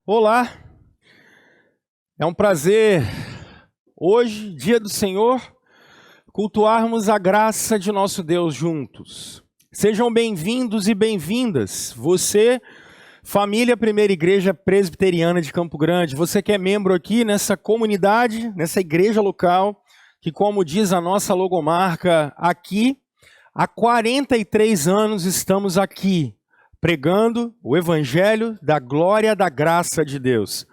Olá, é um prazer hoje, dia do Senhor, cultuarmos a graça de nosso Deus juntos. Sejam bem-vindos e bem-vindas, você, família Primeira Igreja Presbiteriana de Campo Grande, você que é membro aqui nessa comunidade, nessa igreja local, que como diz a nossa logomarca aqui, há 43 anos estamos aqui, pregando o Evangelho da glória da graça de Deus.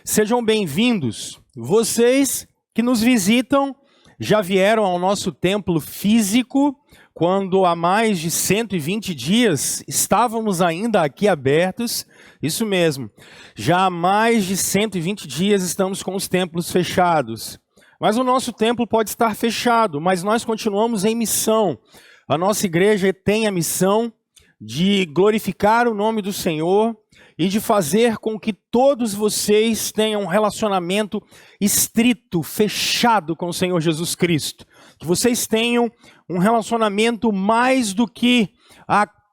Sejam bem-vindos. Vocês que nos visitam já vieram ao nosso templo físico, quando há mais de 120 dias estávamos ainda aqui abertos. Isso mesmo, já há mais de 120 dias estamos com os templos fechados. Mas o nosso templo pode estar fechado, mas nós continuamos em missão. A nossa igreja tem a missão de glorificar o nome do Senhor e de fazer com que todos vocês tenham um relacionamento estrito, fechado com o Senhor Jesus Cristo. Que vocês tenham um relacionamento mais do que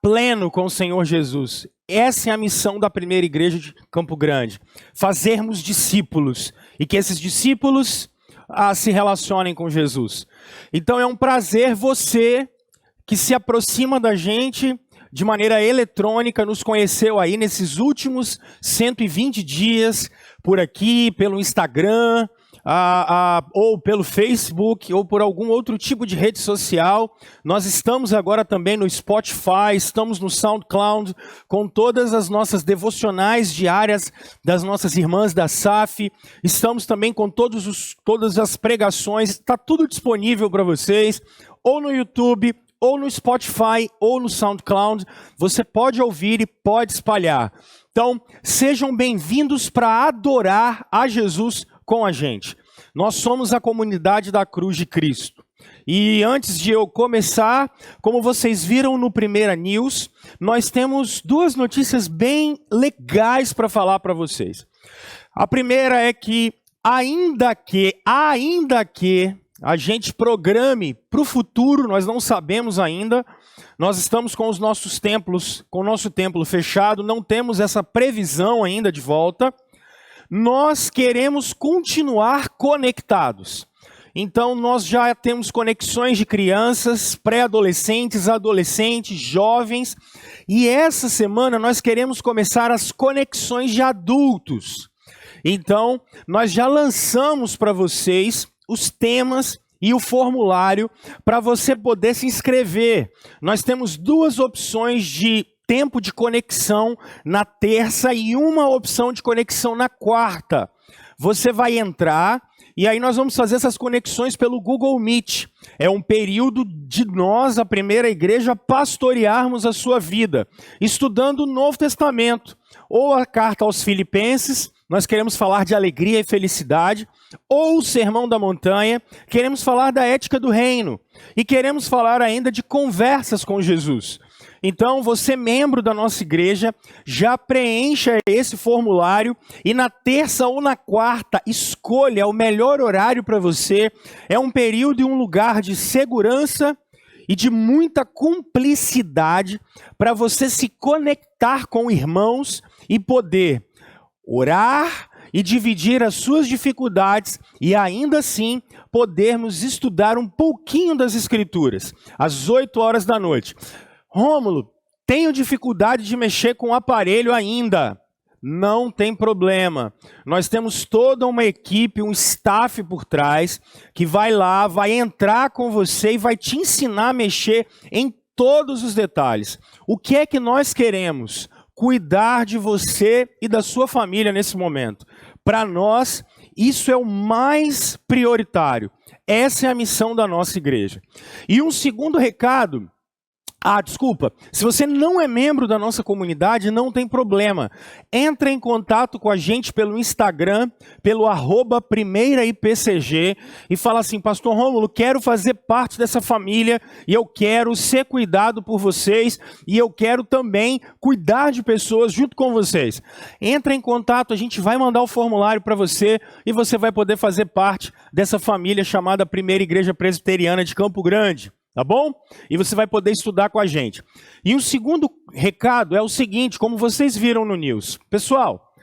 pleno com o Senhor Jesus. Essa é a missão da Primeira Igreja de Campo Grande. Fazermos discípulos e que esses discípulos se relacionem com Jesus. Então é um prazer você que se aproxima da gente de maneira eletrônica, nos conheceu aí nesses últimos 120 dias, por aqui, pelo Instagram, ou pelo Facebook, ou por algum outro tipo de rede social. Nós estamos agora também no Spotify, estamos no SoundCloud, com todas as nossas devocionais diárias das nossas irmãs da SAF. Estamos também com todas as pregações, está tudo disponível para vocês, ou no YouTube, ou no Spotify, ou no SoundCloud, você pode ouvir e pode espalhar. Então, sejam bem-vindos para adorar a Jesus com a gente. Nós somos a comunidade da Cruz de Cristo. E antes de eu começar, como vocês viram no Primeira News, nós temos duas notícias bem legais para falar para vocês. A primeira é que, ainda que a gente programe para o futuro, nós não sabemos ainda, nós estamos com os nossos templos, com o nosso templo fechado, não temos essa previsão ainda de volta, nós queremos continuar conectados. Então nós já temos conexões de crianças, pré-adolescentes, adolescentes, jovens, e essa semana nós queremos começar as conexões de adultos. Então nós já lançamos para vocês os temas e o formulário para você poder se inscrever. Nós temos duas opções de tempo de conexão na terça e uma opção de conexão na quarta. Você vai entrar e aí nós vamos fazer essas conexões pelo Google Meet. É um período de nós, a Primeira Igreja, pastorearmos a sua vida, estudando o Novo Testamento, ou a carta aos Filipenses. Nós queremos falar de alegria e felicidade, ou o Sermão da Montanha, queremos falar da ética do reino, e queremos falar ainda de conversas com Jesus. Então, você, membro da nossa igreja, já preencha esse formulário, e na terça ou na quarta, escolha o melhor horário para você. É um período e um lugar de segurança e de muita cumplicidade para você se conectar com irmãos e poder orar e dividir as suas dificuldades e ainda assim podermos estudar um pouquinho das Escrituras, às 8 horas da noite. Rômulo, tenho dificuldade de mexer com o aparelho ainda. Não tem problema. Nós temos toda uma equipe, um staff por trás, que vai lá, vai entrar com você e vai te ensinar a mexer em todos os detalhes. O que é que nós queremos? Cuidar de você e da sua família nesse momento. Para nós, isso é o mais prioritário. Essa é a missão da nossa igreja. E um segundo recado. Se você não é membro da nossa comunidade, não tem problema. Entra em contato com a gente pelo Instagram, pelo @primeiraipcg e fala assim: Pastor Rômulo, quero fazer parte dessa família e eu quero ser cuidado por vocês e eu quero também cuidar de pessoas junto com vocês. Entra em contato, a gente vai mandar o formulário para você e você vai poder fazer parte dessa família chamada Primeira Igreja Presbiteriana de Campo Grande. Tá bom? E você vai poder estudar com a gente. E um segundo recado é o seguinte, como vocês viram no News. Pessoal,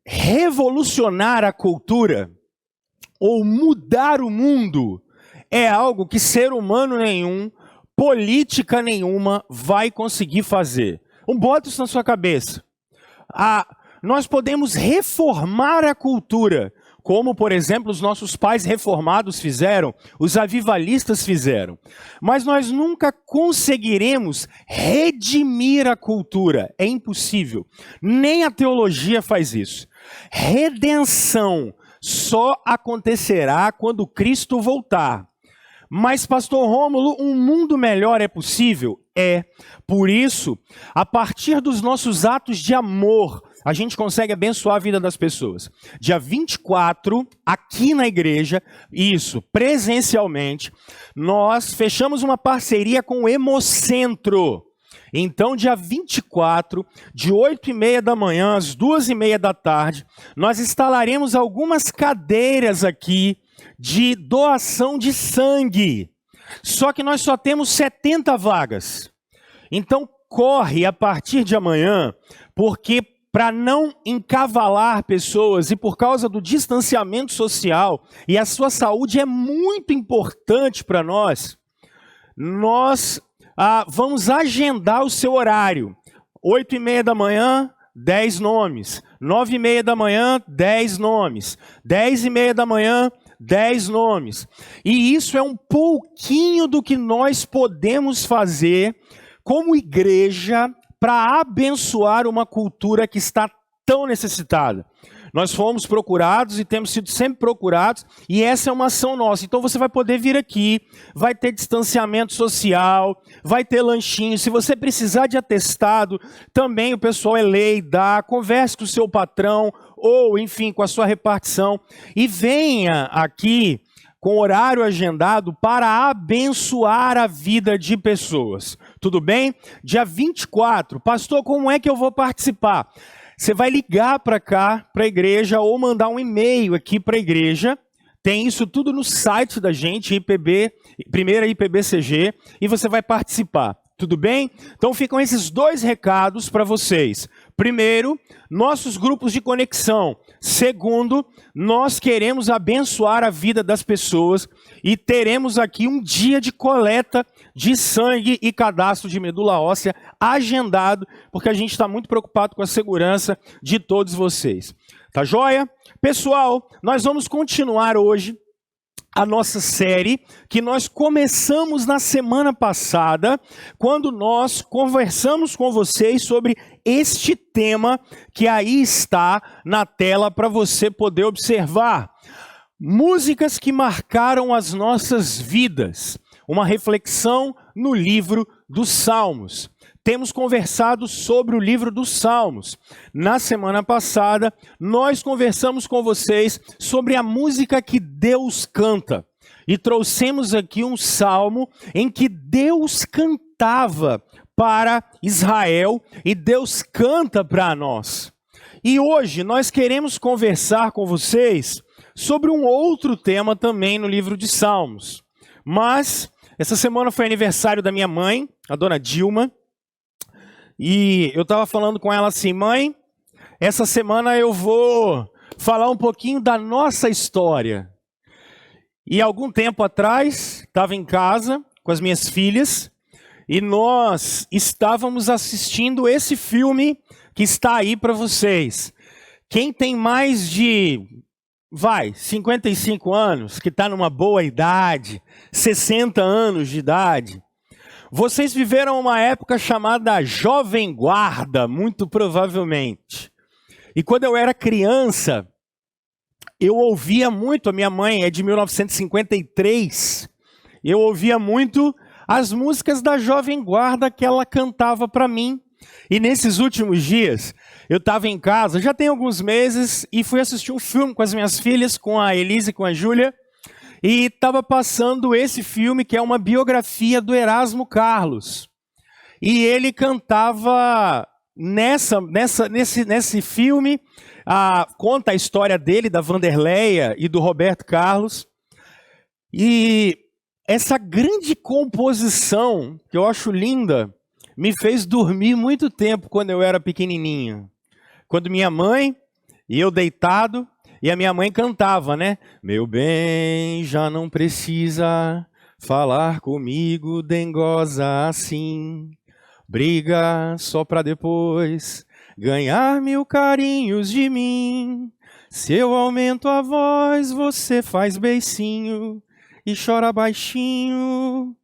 revolucionar a cultura ou mudar o mundo é algo que ser humano nenhum, política nenhuma vai conseguir fazer. Bota isso na sua cabeça. Nós podemos reformar a cultura, como, por exemplo, os nossos pais reformados fizeram, os avivalistas fizeram. Mas nós nunca conseguiremos redimir a cultura. É impossível. Nem a teologia faz isso. Redenção só acontecerá quando Cristo voltar. Mas, pastor Rômulo, um mundo melhor é possível? É. Por isso, a partir dos nossos atos de amor, a gente consegue abençoar a vida das pessoas. Dia 24, aqui na igreja, isso, presencialmente, nós fechamos uma parceria com o Hemocentro. Então, dia 24, de 8h30 da manhã às 2h30 da tarde, nós instalaremos algumas cadeiras aqui de doação de sangue. Só que nós só temos 70 vagas. Então, corre a partir de amanhã, porque para não encavalar pessoas e por causa do distanciamento social, e a sua saúde é muito importante para nós, nós vamos agendar o seu horário. 8h30 da manhã, 10 nomes. 9h30 da manhã, 10 nomes. 10h30 da manhã, 10 nomes. E isso é um pouquinho do que nós podemos fazer como igreja para abençoar uma cultura que está tão necessitada. Nós fomos procurados e temos sido sempre procurados, e essa é uma ação nossa. Então você vai poder vir aqui, vai ter distanciamento social, vai ter lanchinho. Se você precisar de atestado, também o pessoal é lei, dá. Converse com o seu patrão, ou enfim, com a sua repartição. E venha aqui com horário agendado para abençoar a vida de pessoas. Tudo bem? Dia 24, pastor, como é que eu vou participar? Você vai ligar para cá, para a igreja, ou mandar um e-mail aqui para a igreja. Tem isso tudo no site da gente, primeira IPBCG, e você vai participar. Tudo bem? Então ficam esses 2 recados para vocês. Primeiro, nossos grupos de conexão. Segundo, nós queremos abençoar a vida das pessoas e teremos aqui um dia de coleta de sangue e cadastro de medula óssea agendado, porque a gente está muito preocupado com a segurança de todos vocês. Tá joia? Pessoal, nós vamos continuar hoje a nossa série que nós começamos na semana passada, quando nós conversamos com vocês sobre este tema que aí está na tela para você poder observar. Músicas que marcaram as nossas vidas. Uma reflexão no livro dos Salmos. Temos conversado sobre o livro dos Salmos. Na semana passada, nós conversamos com vocês sobre a música que Deus canta. E trouxemos aqui um salmo em que Deus cantava para Israel e Deus canta para nós. E hoje nós queremos conversar com vocês sobre um outro tema também no livro de Salmos. Mas essa semana foi aniversário da minha mãe, a dona Dilma. E eu estava falando com ela assim, mãe, essa semana eu vou falar um pouquinho da nossa história. E algum tempo atrás, estava em casa com as minhas filhas, e nós estávamos assistindo esse filme que está aí para vocês. Quem tem mais de, 55 anos, que está numa boa idade, 60 anos de idade, vocês viveram uma época chamada Jovem Guarda, muito provavelmente. E quando eu era criança, eu ouvia muito, a minha mãe é de 1953, eu ouvia muito as músicas da Jovem Guarda que ela cantava para mim. E nesses últimos dias, eu estava em casa, já tem alguns meses, e fui assistir um filme com as minhas filhas, com a Elise e com a Júlia. E estava passando esse filme, que é uma biografia do Erasmo Carlos. E ele cantava nesse filme, conta a história dele, da Vanderleia e do Roberto Carlos. E essa grande composição, que eu acho linda, me fez dormir muito tempo quando eu era pequenininho. quando minha mãe e eu deitado, e a minha mãe cantava, né? Meu bem, já não precisa falar comigo, dengosa assim. Briga só pra depois ganhar 1000 carinhos de mim. Se eu aumento a voz, você faz beicinho e chora baixinho.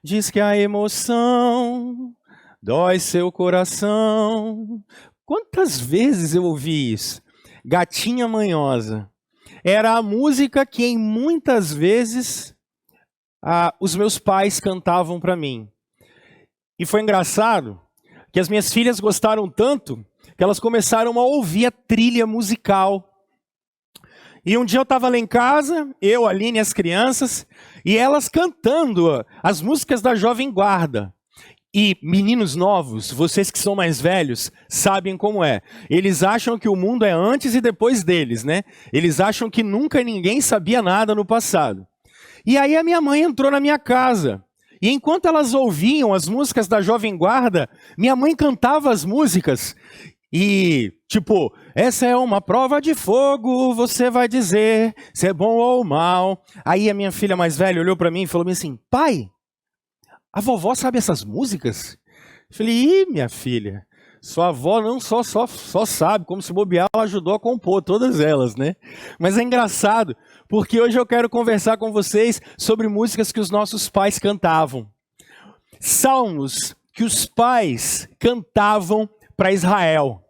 Diz que a emoção dói seu coração. Quantas vezes eu ouvi isso? Gatinha Manhosa. Era a música que em muitas vezes os meus pais cantavam para mim. E foi engraçado que as minhas filhas gostaram tanto que elas começaram a ouvir a trilha musical. E um dia eu estava lá em casa, eu, a Aline e as crianças, e elas cantando as músicas da Jovem Guarda. E meninos novos, vocês que são mais velhos, sabem como é. Eles acham que o mundo é antes e depois deles, né? Eles acham que nunca ninguém sabia nada no passado. E aí a minha mãe entrou na minha casa. E enquanto elas ouviam as músicas da Jovem Guarda, minha mãe cantava as músicas. E, tipo, essa é uma prova de fogo, você vai dizer se é bom ou mal. Aí a minha filha mais velha olhou para mim e falou assim, pai, a vovó sabe essas músicas? Eu falei, ih, minha filha, sua avó não só sabe, como se bobear, ela ajudou a compor todas elas, né? Mas é engraçado, porque hoje eu quero conversar com vocês sobre músicas que os nossos pais cantavam. Salmos que os pais cantavam para Israel.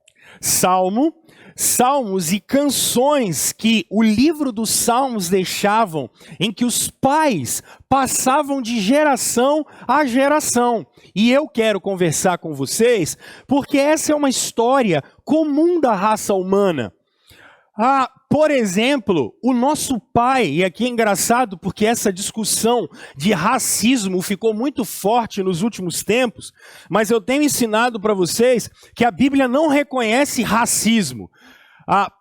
Salmos e canções que o livro dos Salmos deixavam, em que os pais passavam de geração a geração. E eu quero conversar com vocês, porque essa é uma história comum da raça humana. Por exemplo, o nosso pai, e aqui é engraçado porque essa discussão de racismo ficou muito forte nos últimos tempos, mas eu tenho ensinado para vocês que a Bíblia não reconhece racismo.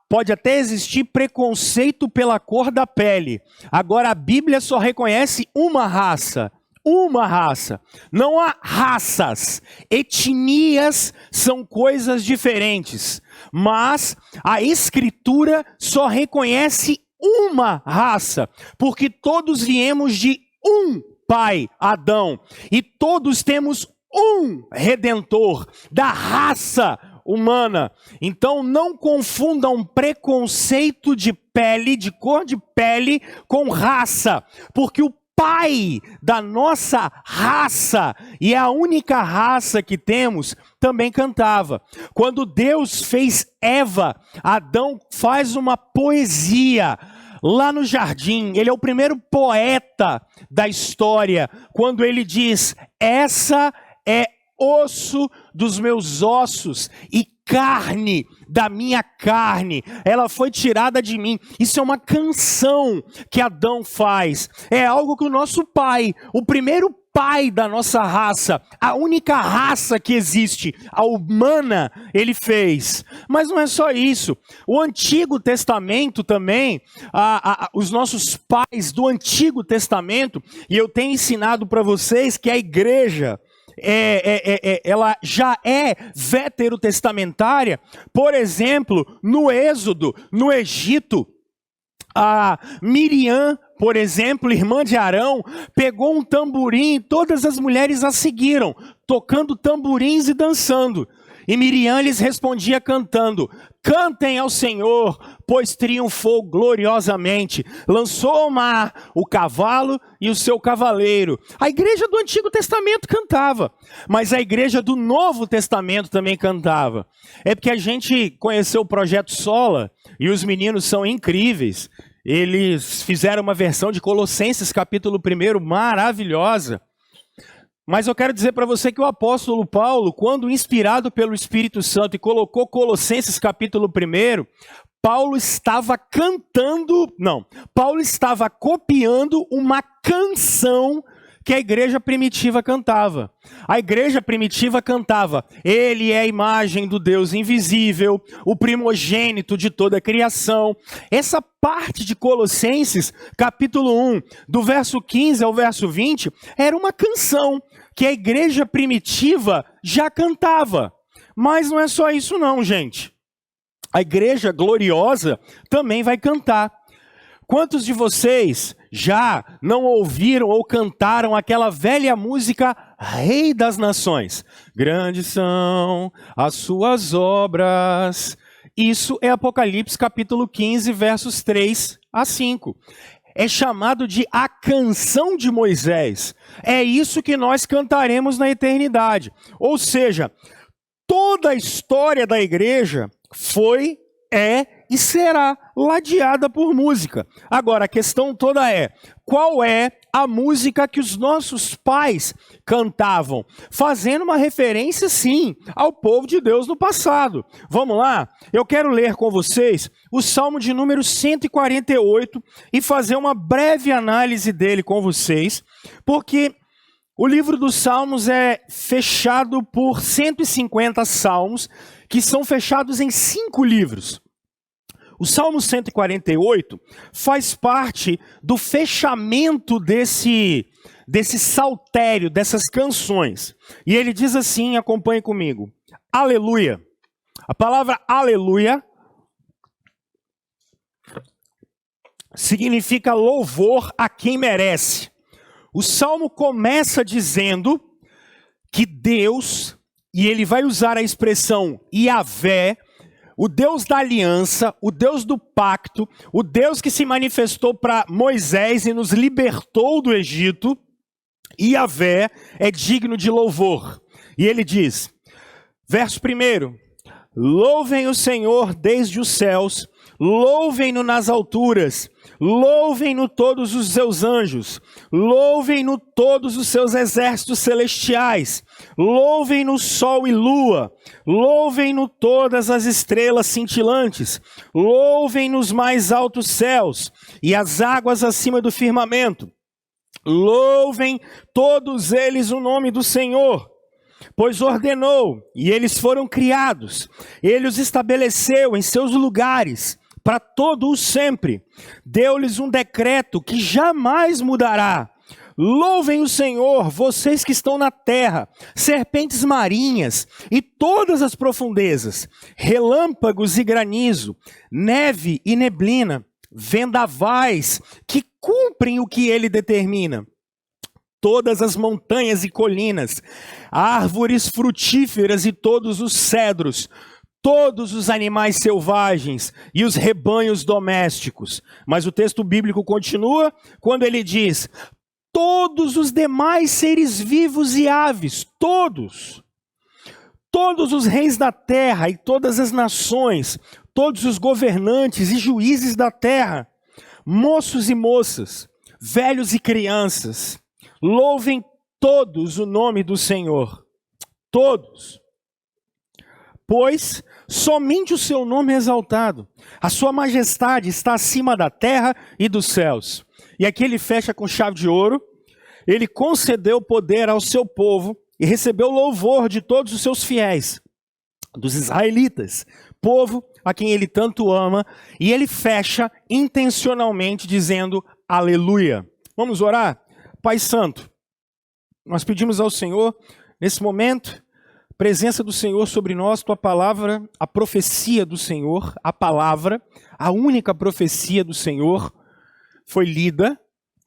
Pode até existir preconceito pela cor da pele. Agora a Bíblia só reconhece uma raça. Uma raça. Não há raças. Etnias são coisas diferentes. Mas a Escritura só reconhece uma raça. Porque todos viemos de um pai, Adão. E todos temos um Redentor da raça humana. Então não confundam preconceito de pele, de cor de pele, com raça. Porque o pai da nossa raça, e é a única raça que temos, também cantava. Quando Deus fez Eva, Adão faz uma poesia lá no jardim. Ele é o primeiro poeta da história, quando ele diz, essa é osso dos meus ossos e carne da minha carne, ela foi tirada de mim. Isso é uma canção que Adão faz, é algo que o nosso pai, o primeiro pai da nossa raça, a única raça que existe, a humana, ele fez. Mas não é só isso, o Antigo Testamento também, os nossos pais do Antigo Testamento, e eu tenho ensinado para vocês que a igreja, ela já é veterotestamentária. Por exemplo, no Êxodo, no Egito, a Miriam, por exemplo, irmã de Arão, pegou um tamborim e todas as mulheres a seguiram, tocando tamborins e dançando. E Miriam lhes respondia cantando, cantem ao Senhor, pois triunfou gloriosamente, lançou ao mar o cavalo e o seu cavaleiro. A igreja do Antigo Testamento cantava, mas a igreja do Novo Testamento também cantava. É porque a gente conheceu o Projeto Sola, e os meninos são incríveis. Eles fizeram uma versão de Colossenses capítulo 1 maravilhosa. Mas eu quero dizer para você que o apóstolo Paulo, quando inspirado pelo Espírito Santo e colocou Colossenses capítulo 1, Paulo estava copiando uma canção que a igreja primitiva cantava. A igreja primitiva cantava, ele é a imagem do Deus invisível, o primogênito de toda a criação. Essa parte de Colossenses, capítulo 1, do verso 15 ao verso 20, era uma canção que a igreja primitiva já cantava. Mas não é só isso não, gente. a igreja gloriosa também vai cantar. Quantos de vocês já não ouviram ou cantaram aquela velha música Rei das Nações? Grandes são as suas obras. Isso é Apocalipse capítulo 15, versos 3 a 5. É chamado de a canção de Moisés. É isso que nós cantaremos na eternidade. Ou seja, toda a história da igreja foi, é e será ladeada por música. Agora, a questão toda é, qual é a música que os nossos pais cantavam? Fazendo uma referência, sim, ao povo de Deus no passado. Vamos lá? Eu quero ler com vocês o Salmo de número 148 e fazer uma breve análise dele com vocês, porque o livro dos Salmos é fechado por 150 salmos, que são fechados em 5 livros. O Salmo 148 faz parte do fechamento desse saltério, dessas canções. E ele diz assim, acompanhe comigo. Aleluia. A palavra aleluia significa louvor a quem merece. O Salmo começa dizendo que Deus, e ele vai usar a expressão Yahvé, o Deus da aliança, o Deus do pacto, o Deus que se manifestou para Moisés e nos libertou do Egito, Yahvé é digno de louvor. E ele diz, verso 1, louvem o Senhor desde os céus, louvem-no nas alturas, louvem-no todos os seus anjos, louvem-no todos os seus exércitos celestiais, louvem-no sol e lua, louvem-no todas as estrelas cintilantes, louvem-no os mais altos céus e as águas acima do firmamento, louvem todos eles o nome do Senhor, pois ordenou e eles foram criados, ele os estabeleceu em seus lugares, para todo o sempre, deu-lhes um decreto que jamais mudará. Louvem o Senhor, vocês que estão na terra, serpentes marinhas e todas as profundezas, relâmpagos e granizo, neve e neblina, vendavais que cumprem o que ele determina. Todas as montanhas e colinas, árvores frutíferas e todos os cedros, todos os animais selvagens e os rebanhos domésticos. Mas o texto bíblico continua quando ele diz, todos os demais seres vivos e aves, todos os reis da terra e todas as nações, todos os governantes e juízes da terra, moços e moças, velhos e crianças, louvem todos o nome do Senhor, todos. Pois somente o seu nome é exaltado. A sua majestade está acima da terra e dos céus. E aqui ele fecha com chave de ouro. Ele concedeu poder ao seu povo e recebeu louvor de todos os seus fiéis, dos israelitas, povo a quem ele tanto ama. E ele fecha intencionalmente dizendo aleluia. Vamos orar? Pai Santo, nós pedimos ao Senhor, nesse momento, presença do Senhor sobre nós, tua palavra, a profecia do Senhor, a palavra, a única profecia do Senhor foi lida.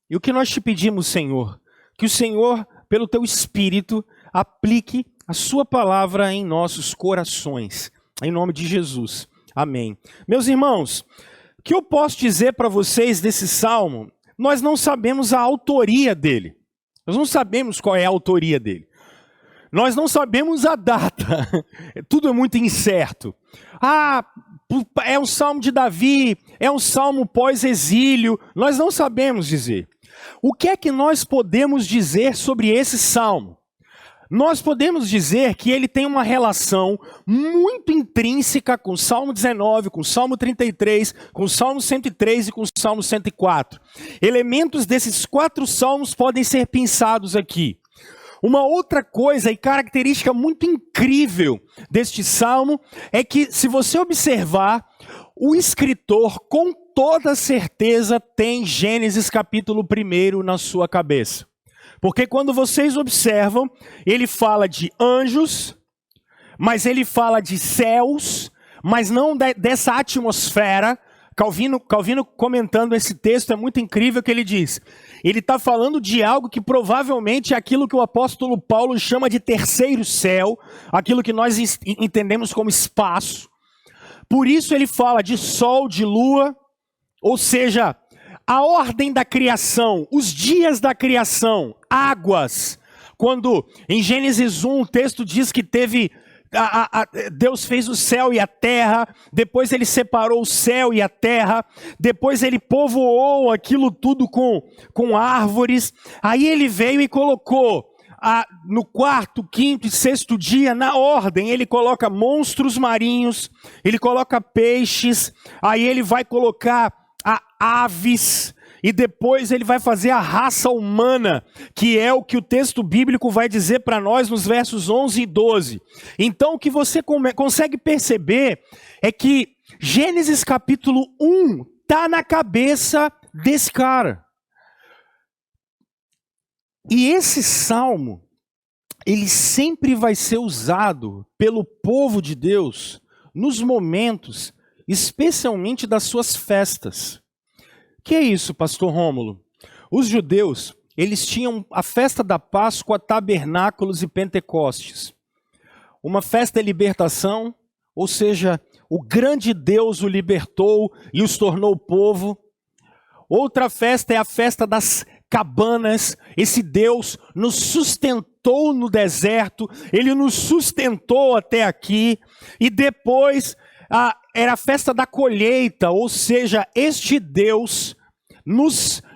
E o que nós te pedimos, Senhor? Que o Senhor, pelo teu Espírito, aplique a sua palavra em nossos corações. Em nome de Jesus. Amém. Meus irmãos, o que eu posso dizer para vocês desse salmo? Nós não sabemos a autoria dele. Nós não sabemos qual é a autoria dele. Nós não sabemos a data, tudo é muito incerto. É um salmo de Davi, é um salmo pós-exílio, nós não sabemos dizer. O que é que nós podemos dizer sobre esse salmo? Nós podemos dizer que ele tem uma relação muito intrínseca com o Salmo 19, com o Salmo 33, com o Salmo 103 e com o Salmo 104. Elementos desses 4 salmos podem ser pensados aqui. Uma outra coisa e característica muito incrível deste salmo é que, se você observar, o escritor com toda certeza tem Gênesis capítulo 1 na sua cabeça. Porque quando vocês observam, ele fala de anjos, mas ele fala de céus, mas não dessa atmosfera. Calvino comentando esse texto, é muito incrível que ele diz. Ele está falando de algo que provavelmente é aquilo que o apóstolo Paulo chama de terceiro céu, aquilo que nós entendemos como espaço. Por isso ele fala de sol, de lua, ou seja, a ordem da criação, os dias da criação, águas. Quando em Gênesis 1 o texto diz que Deus fez o céu e a terra, depois ele separou o céu e a terra, depois ele povoou aquilo tudo com árvores, aí ele veio e colocou no quarto, quinto e sexto dia, na ordem, ele coloca monstros marinhos, ele coloca peixes, aí ele vai colocar aves, e depois ele vai fazer a raça humana, que é o que o texto bíblico vai dizer para nós nos versos 11 e 12. Então o que você consegue perceber é que Gênesis capítulo 1 está na cabeça desse cara. E esse salmo, ele sempre vai ser usado pelo povo de Deus nos momentos, especialmente das suas festas. Que é isso, pastor Rômulo? Os judeus, eles tinham a festa da Páscoa, tabernáculos e Pentecostes. Uma festa de libertação, ou seja, o grande Deus o libertou e os tornou povo. Outra festa é a festa das cabanas. Esse Deus nos sustentou no deserto, ele nos sustentou até aqui. E depois era a festa da colheita, ou seja, este Deus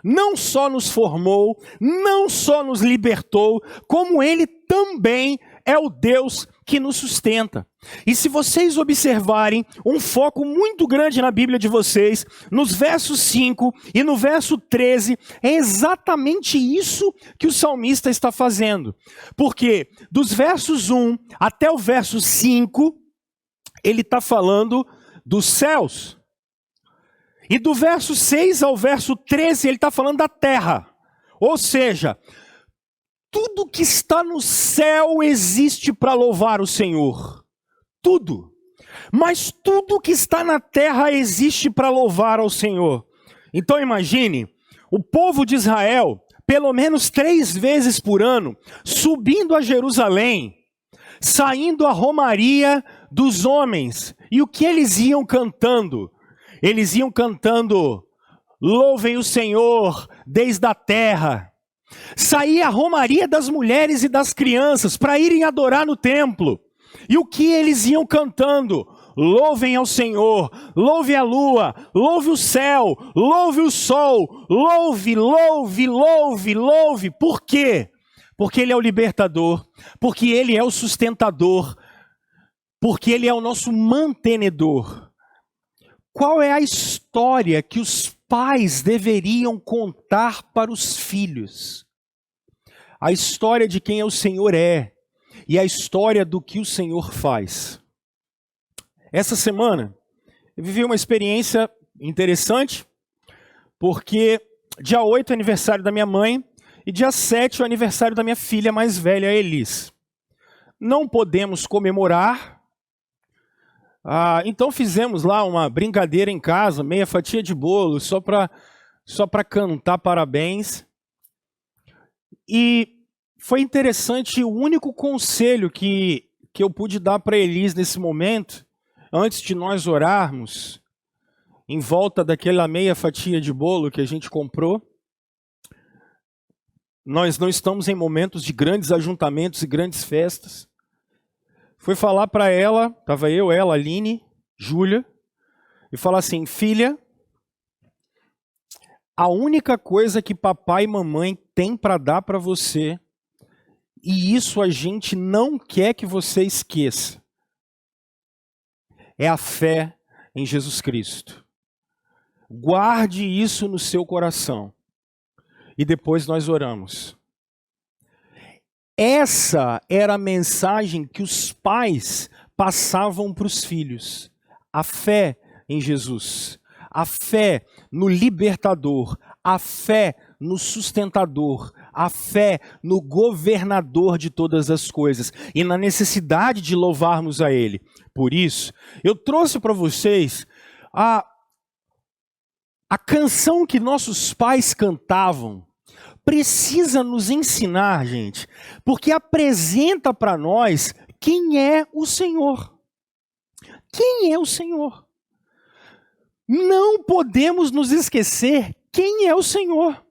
não só nos formou, não só nos libertou, como ele também é o Deus que nos sustenta. E se vocês observarem um foco muito grande na Bíblia de vocês, nos versos 5 e no verso 13, é exatamente isso que o salmista está fazendo. Porque dos versos 1 até o verso 5, ele está falando dos céus. E do verso 6 ao verso 13, ele está falando da terra. Ou seja, tudo que está no céu existe para louvar o Senhor. Tudo. Mas tudo que está na terra existe para louvar ao Senhor. Então imagine, o povo de Israel, pelo menos 3 vezes por ano, subindo a Jerusalém, saindo a romaria dos homens. E o que eles iam cantando? Eles iam cantando, louvem o Senhor desde a terra. Saía a romaria das mulheres e das crianças para irem adorar no templo. E o que eles iam cantando? Louvem ao Senhor, louve a lua, louve o céu, louve o sol, louve, louve, louve, louve. Por quê? Porque Ele é o libertador, porque Ele é o sustentador, porque Ele é o nosso mantenedor. Qual é a história que os pais deveriam contar para os filhos? A história de quem o Senhor é e a história do que o Senhor faz. Essa semana eu vivi uma experiência interessante, porque dia 8 é aniversário da minha mãe e dia 7 é o aniversário da minha filha mais velha, a Elis. Não podemos comemorar. Então fizemos lá uma brincadeira em casa, meia fatia de bolo, só para cantar parabéns. E foi interessante, o único conselho que eu pude dar para Elis nesse momento, antes de nós orarmos, em volta daquela meia fatia de bolo que a gente comprou. Nós não estamos em momentos de grandes ajuntamentos e grandes festas. Foi falar para ela, estava eu, ela, Aline, Júlia, e falar assim, filha, a única coisa que papai e mamãe têm para dar para você, e isso a gente não quer que você esqueça, é a fé em Jesus Cristo. Guarde isso no seu coração. E depois nós oramos. Essa era a mensagem que os pais passavam para os filhos. A fé em Jesus, a fé no libertador, a fé no sustentador, a fé no governador de todas as coisas e na necessidade de louvarmos a Ele. por isso, eu trouxe para vocês a canção que nossos pais cantavam. Precisa nos ensinar, gente, porque apresenta para nós quem é o Senhor. Quem é o Senhor? Não podemos nos esquecer quem é o Senhor.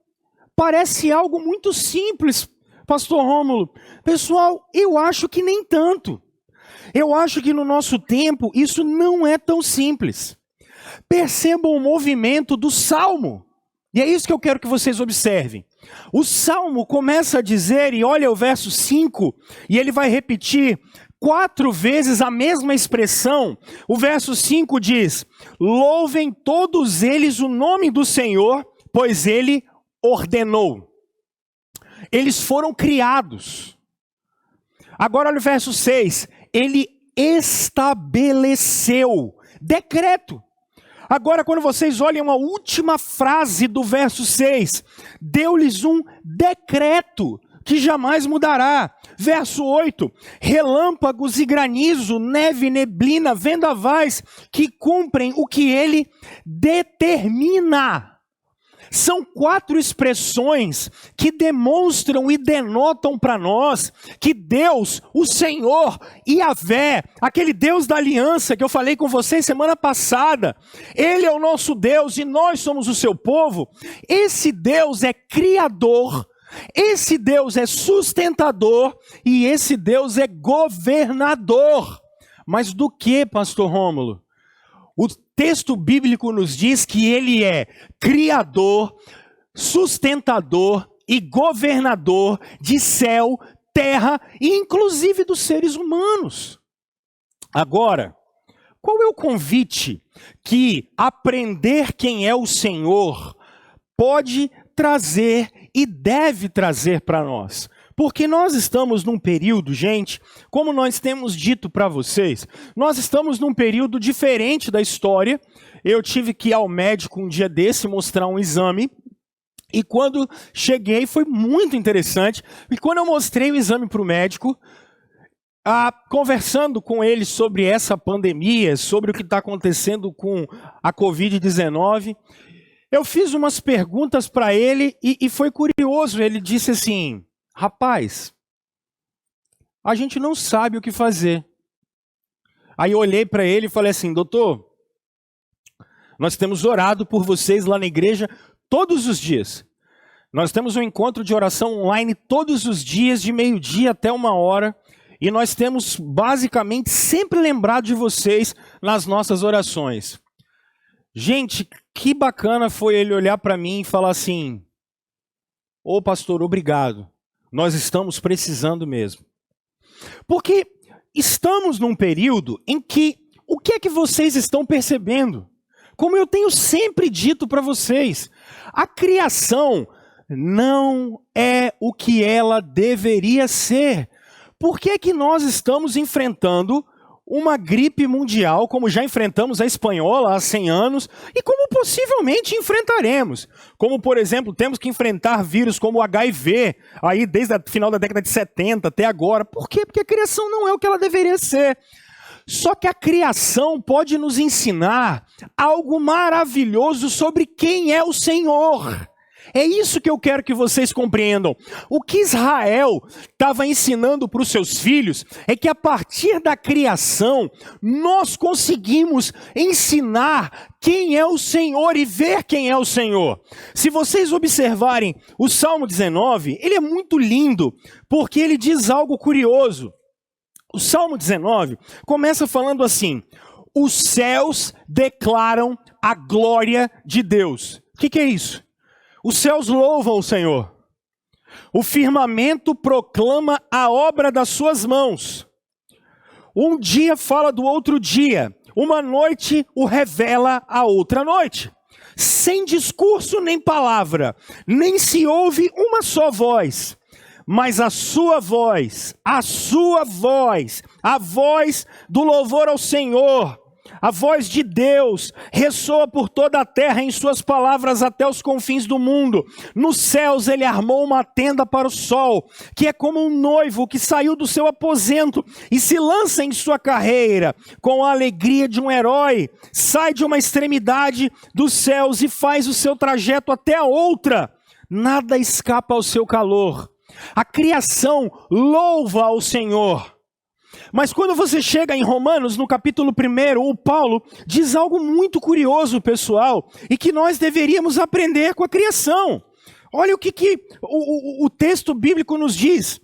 Parece algo muito simples, pastor Rômulo. Pessoal, eu acho que nem tanto. Eu acho que no nosso tempo isso não é tão simples. Percebam o movimento do Salmo. E é isso que eu quero que vocês observem. O Salmo começa a dizer, e olha o verso 5, e ele vai repetir 4 vezes a mesma expressão. O verso 5 diz: louvem todos eles o nome do Senhor, pois ele ordenou. Eles foram criados. Agora olha o verso 6. Ele estabeleceu. Decreto. Agora, quando vocês olham a última frase do verso 6, deu-lhes um decreto que jamais mudará. Verso 8, relâmpagos e granizo, neve, neblina, vendavais, que cumprem o que ele determina. São 4 expressões que demonstram e denotam para nós que Deus, o Senhor, Yahvé, aquele Deus da aliança que eu falei com vocês semana passada, Ele é o nosso Deus e nós somos o seu povo. Esse Deus é criador, esse Deus é sustentador e esse Deus é governador. Mas do que, pastor Rômulo? O texto bíblico nos diz que ele é criador, sustentador e governador de céu, terra e inclusive dos seres humanos. Agora, qual é o convite que aprender quem é o Senhor pode trazer e deve trazer para nós? Porque nós estamos num período, gente, como nós temos dito para vocês, nós estamos num período diferente da história. Eu tive que ir ao médico um dia desse mostrar um exame, e quando cheguei foi muito interessante, e quando eu mostrei o exame para o médico, conversando com ele sobre essa pandemia, sobre o que está acontecendo com a Covid-19, eu fiz umas perguntas para ele e foi curioso. Ele disse assim: rapaz, a gente não sabe o que fazer. Aí eu olhei para ele e falei assim: doutor, nós temos orado por vocês lá na igreja todos os dias. Nós temos um encontro de oração online todos os dias, de 12:00 até 1h. E nós temos basicamente sempre lembrado de vocês nas nossas orações. Gente, que bacana foi ele olhar para mim e falar assim: ô pastor, obrigado. Nós estamos precisando mesmo. Porque estamos num período em que, o que é que vocês estão percebendo? Como eu tenho sempre dito para vocês, a criação não é o que ela deveria ser. Por que é que nós estamos enfrentando uma gripe mundial, como já enfrentamos a espanhola há 100 anos, e como possivelmente enfrentaremos? Como, por exemplo, temos que enfrentar vírus como o HIV, aí desde o final da década de 70 até agora. Por quê? Porque a criação não é o que ela deveria ser. Só que a criação pode nos ensinar algo maravilhoso sobre quem é o Senhor. É isso que eu quero que vocês compreendam. O que Israel estava ensinando para os seus filhos é que a partir da criação, nós conseguimos ensinar quem é o Senhor e ver quem é o Senhor. Se vocês observarem o Salmo 19, ele é muito lindo, porque ele diz algo curioso. O Salmo 19 começa falando assim: os céus declaram a glória de Deus. O que é isso? Os céus louvam o Senhor. O firmamento proclama a obra das suas mãos. Um dia fala do outro dia. Uma noite o revela a outra noite. Sem discurso nem palavra, nem se ouve uma só voz. Mas a voz, a voz do louvor ao Senhor, A voz de Deus ressoa por toda a terra em suas palavras até os confins do mundo. Nos céus ele armou uma tenda para o sol, que é como um noivo que saiu do seu aposento e se lança em sua carreira. Com a alegria de um herói, sai de uma extremidade dos céus e faz o seu trajeto até a outra. Nada escapa ao seu calor. A criação louva ao Senhor. Mas quando você chega em Romanos, no capítulo 1, o Paulo diz algo muito curioso, pessoal, e que nós deveríamos aprender com a criação. Olha o que o texto bíblico nos diz.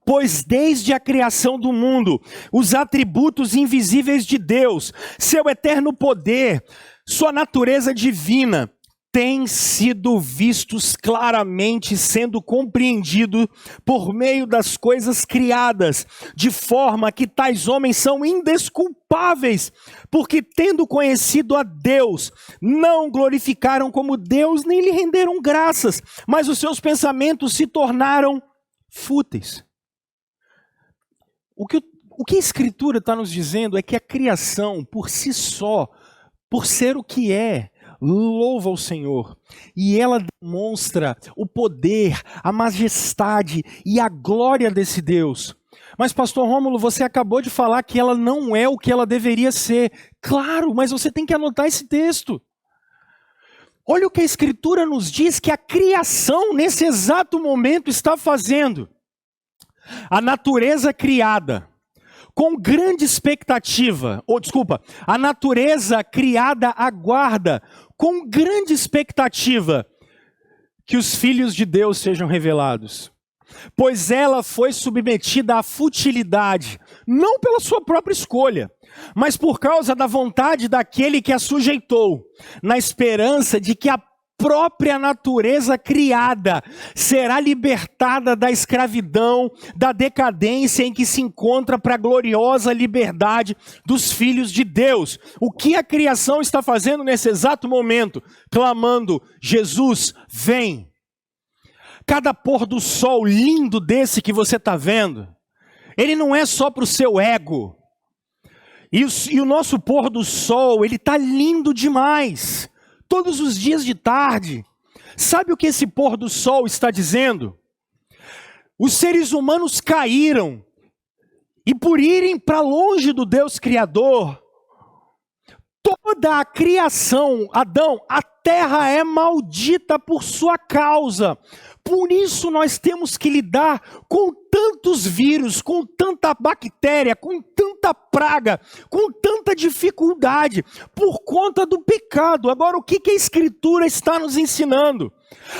Pois desde a criação do mundo, os atributos invisíveis de Deus, seu eterno poder, sua natureza divina, têm sido vistos claramente, sendo compreendido por meio das coisas criadas, de forma que tais homens são indesculpáveis, porque tendo conhecido a Deus, não glorificaram como Deus, nem lhe renderam graças, mas os seus pensamentos se tornaram fúteis. O que a Escritura está nos dizendo é que a criação, por si só, por ser o que é, louva ao Senhor, e ela demonstra o poder, a majestade e a glória desse Deus. Mas pastor Rômulo, você acabou de falar que ela não é o que ela deveria ser. Claro, mas você tem que anotar esse texto. Olha o que a Escritura nos diz que a criação nesse exato momento está fazendo. A natureza criada, com grande expectativa, a natureza criada aguarda com grande expectativa que os filhos de Deus sejam revelados. Pois ela foi submetida à futilidade, não pela sua própria escolha, mas por causa da vontade daquele que a sujeitou, na esperança de que a própria natureza criada será libertada da escravidão, da decadência em que se encontra para a gloriosa liberdade dos filhos de Deus. O que a criação está fazendo nesse exato momento? Clamando, Jesus, vem. Cada pôr do sol lindo desse que você está vendo, ele não é só para o seu ego. E o nosso pôr do sol, ele está lindo demais. Todos os dias de tarde. Sabe o que esse pôr do sol está dizendo? Os seres humanos caíram. E por irem para longe do Deus Criador, toda a criação, Adão, a terra é maldita por sua causa. Por isso nós temos que lidar com tantos vírus, com tanta bactéria, com tanta praga, com tanta dificuldade, por conta do pecado. Agora, o que a Escritura está nos ensinando?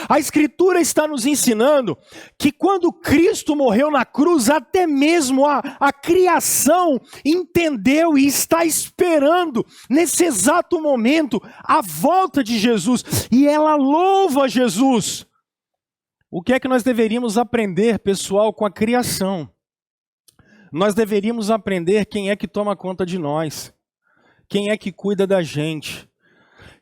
A Escritura está nos ensinando que quando Cristo morreu na cruz, até mesmo a criação entendeu e está esperando, nesse exato momento, a volta de Jesus. E ela louva Jesus. O que é que nós deveríamos aprender, pessoal, com a criação? Nós deveríamos aprender quem é que toma conta de nós, quem é que cuida da gente.